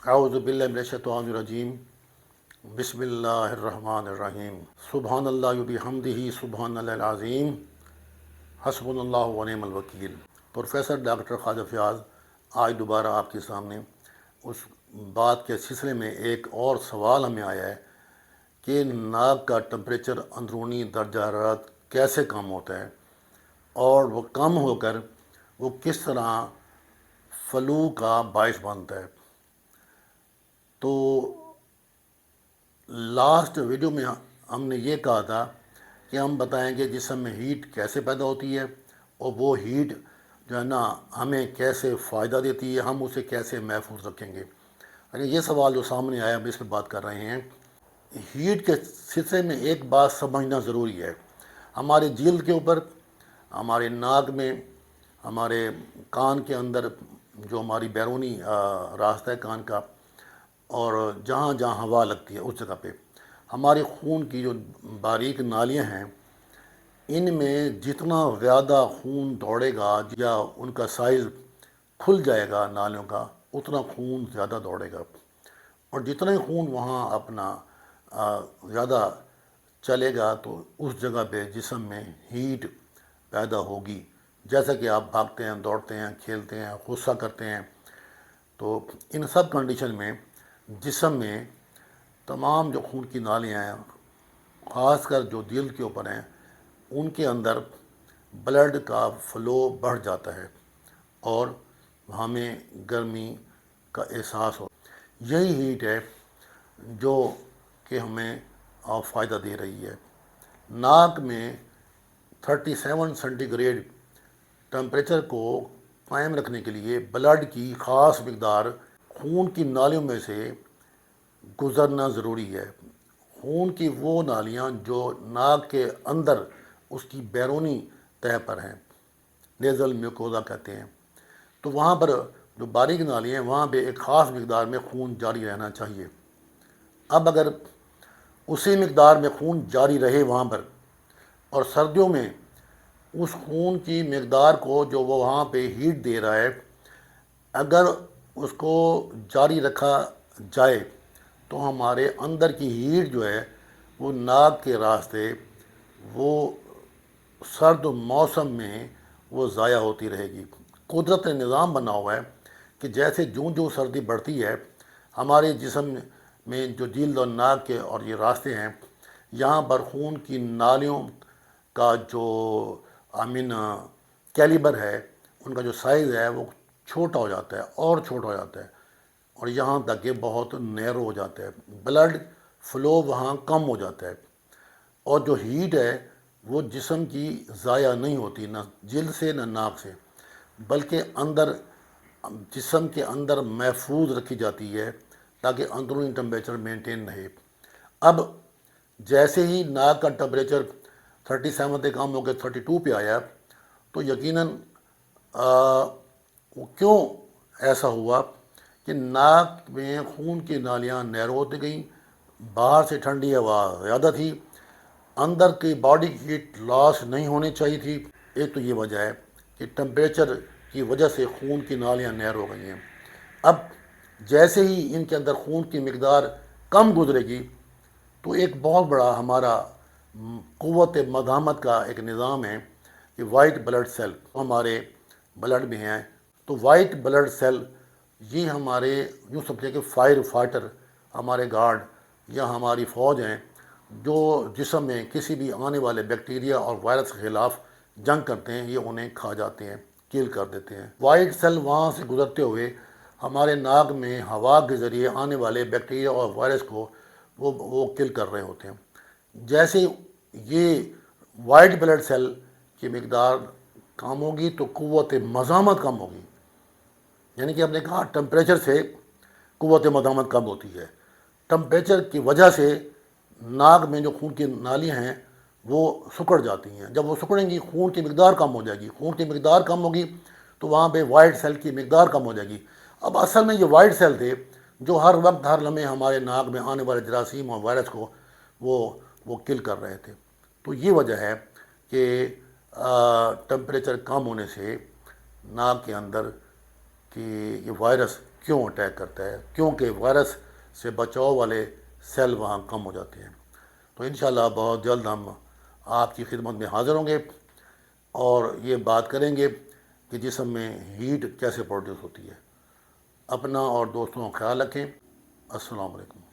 اعوذ باللہ من الشیطان الرجیم بسم اللہ الرحمن الرحیم سبحان اللہ بحمدہ سبحان اللہ العظیم حسبنا اللہ ونعم الوکیل۔ پروفیسر ڈاکٹر خواجہ فیاض آج دوبارہ آپ کے سامنے اس بات کے سلسلے میں ایک اور سوال ہمیں آیا ہے کہ ناک کا ٹمپریچر اندرونی درجہ حرارت کیسے کم ہوتا ہے اور وہ کم ہو کر وہ کس طرح فلو کا باعث بنتا ہے۔ تو لاسٹ ویڈیو میں ہم نے یہ کہا تھا کہ ہم بتائیں گے جسم میں ہیٹ کیسے پیدا ہوتی ہے اور وہ ہیٹ جو ہے نا ہمیں کیسے فائدہ دیتی ہے، ہم اسے کیسے محفوظ رکھیں گے۔ اگر یہ سوال جو سامنے آیا ہم اس پہ بات کر رہے ہیں۔ ہیٹ کے سلسلے میں ایک بات سمجھنا ضروری ہے، ہمارے جلد کے اوپر، ہمارے ناک میں، ہمارے کان کے اندر جو ہماری بیرونی راستہ ہے کان کا، اور جہاں جہاں ہوا لگتی ہے اس جگہ پہ ہمارے خون کی جو باریک نالیاں ہیں، ان میں جتنا زیادہ خون دوڑے گا یا ان کا سائز کھل جائے گا نالیوں کا، اتنا خون زیادہ دوڑے گا، اور جتنا ہی خون وہاں اپنا زیادہ چلے گا تو اس جگہ پہ جسم میں ہیٹ پیدا ہوگی۔ جیسا کہ آپ بھاگتے ہیں، دوڑتے ہیں، کھیلتے ہیں، غصہ کرتے ہیں، تو ان سب کنڈیشن میں جسم میں تمام جو خون کی نالیاں ہیں، خاص کر جو دل کے اوپر ہیں، ان کے اندر بلڈ کا فلو بڑھ جاتا ہے اور ہمیں گرمی کا احساس ہو۔ یہی ہیٹ ہے جو کہ ہمیں فائدہ دے رہی ہے۔ ناک میں 37 سینٹی گریڈ ٹمپریچر کو قائم رکھنے کے لیے بلڈ کی خاص مقدار خون کی نالیوں میں سے گزرنا ضروری ہے۔ خون کی وہ نالیاں جو ناک کے اندر اس کی بیرونی تہہ پر ہیں، نیزل میوکوزا کہتے ہیں، تو وہاں پر جو باریک نالیاں ہیں وہاں پہ ایک خاص مقدار میں خون جاری رہنا چاہیے۔ اب اگر اسی مقدار میں خون جاری رہے وہاں پر، اور سردیوں میں اس خون کی مقدار کو جو وہ وہاں پہ ہیٹ دے رہا ہے، اگر اس کو جاری رکھا جائے تو ہمارے اندر کی ہیٹ جو ہے وہ ناک کے راستے وہ سرد موسم میں وہ ضائع ہوتی رہے گی۔ قدرت نے نظام بنا ہوا ہے کہ جیسے جوں سردی بڑھتی ہے، ہمارے جسم میں جو جلد اور ناک کے اور یہ راستے ہیں، یہاں پر خون کی نالیوں کا جو کیلیبر ہے، ان کا جو سائز ہے وہ چھوٹا ہو جاتا ہے اور چھوٹا ہو جاتا ہے، اور یہاں تک کہ بہت نیرو ہو جاتا ہے، بلڈ فلو وہاں کم ہو جاتا ہے، اور جو ہیٹ ہے وہ جسم کی ضائع نہیں ہوتی، نہ جلد سے نہ ناک سے، بلکہ اندر جسم کے اندر محفوظ رکھی جاتی ہے تاکہ اندرونی ٹمپریچر مینٹین رہے۔ اب جیسے ہی ناک کا ٹمپریچر 37 سے کم ہو کے 32 پہ آیا تو یقیناً کیوں ایسا ہوا کہ ناک میں خون کی نالیاں نیرو ہوتی گئیں، باہر سے ٹھنڈی ہوا زیادہ تھی، اندر کی باڈی کی ہیٹ لاس نہیں ہونی چاہیے تھی۔ ایک تو یہ وجہ ہے کہ ٹمپریچر کی وجہ سے خون کی نالیاں نیرو ہو گئی ہیں۔ اب جیسے ہی ان کے اندر خون کی مقدار کم گزرے گی تو ایک بہت بڑا ہمارا قوت مداحمت کا ایک نظام ہے کہ وائٹ بلڈ سیل ہمارے بلڈ میں ہیں، تو وائٹ بلڈ سیل یہ ہمارے یوں سمجھے کہ فائر فائٹر، ہمارے گارڈ یا ہماری فوج ہیں جو جسم میں کسی بھی آنے والے بیکٹیریا اور وائرس کے خلاف جنگ کرتے ہیں، یہ انہیں کھا جاتے ہیں، کل کر دیتے ہیں۔ وائٹ سیل وہاں سے گزرتے ہوئے ہمارے ناک میں ہوا کے ذریعے آنے والے بیکٹیریا اور وائرس کو وہ کل کر رہے ہوتے ہیں۔ جیسے یہ وائٹ بلڈ سیل کی مقدار کم ہوگی تو قوت مزاحمت کم ہوگی، یعنی کہ ہم نے کہا ٹمپریچر سے قوت مداحمت کم ہوتی ہے۔ ٹمپریچر کی وجہ سے ناک میں جو خون کی نالیاں ہیں وہ سکڑ جاتی ہیں، جب وہ سکڑیں گی خون کی مقدار کم ہو جائے گی، خون کی مقدار کم ہوگی تو وہاں پہ وائٹ سیل کی مقدار کم ہو جائے گی۔ اب اصل میں یہ وائٹ سیل تھے جو ہر وقت ہر لمحے ہمارے ناک میں آنے والے جراثیم اور وائرس کو وہ کل کر رہے تھے۔ تو یہ وجہ ہے کہ ٹمپریچر کم ہونے سے ناک کے اندر کہ یہ وائرس کیوں اٹیک کرتا ہے، کیونکہ وائرس سے بچاؤ والے سیل وہاں کم ہو جاتے ہیں۔ تو انشاءاللہ بہت جلد ہم آپ کی خدمت میں حاضر ہوں گے اور یہ بات کریں گے کہ جسم میں ہیٹ کیسے پروڈیوس ہوتی ہے۔ اپنا اور دوستوں کا خیال رکھیں۔ السلام علیکم۔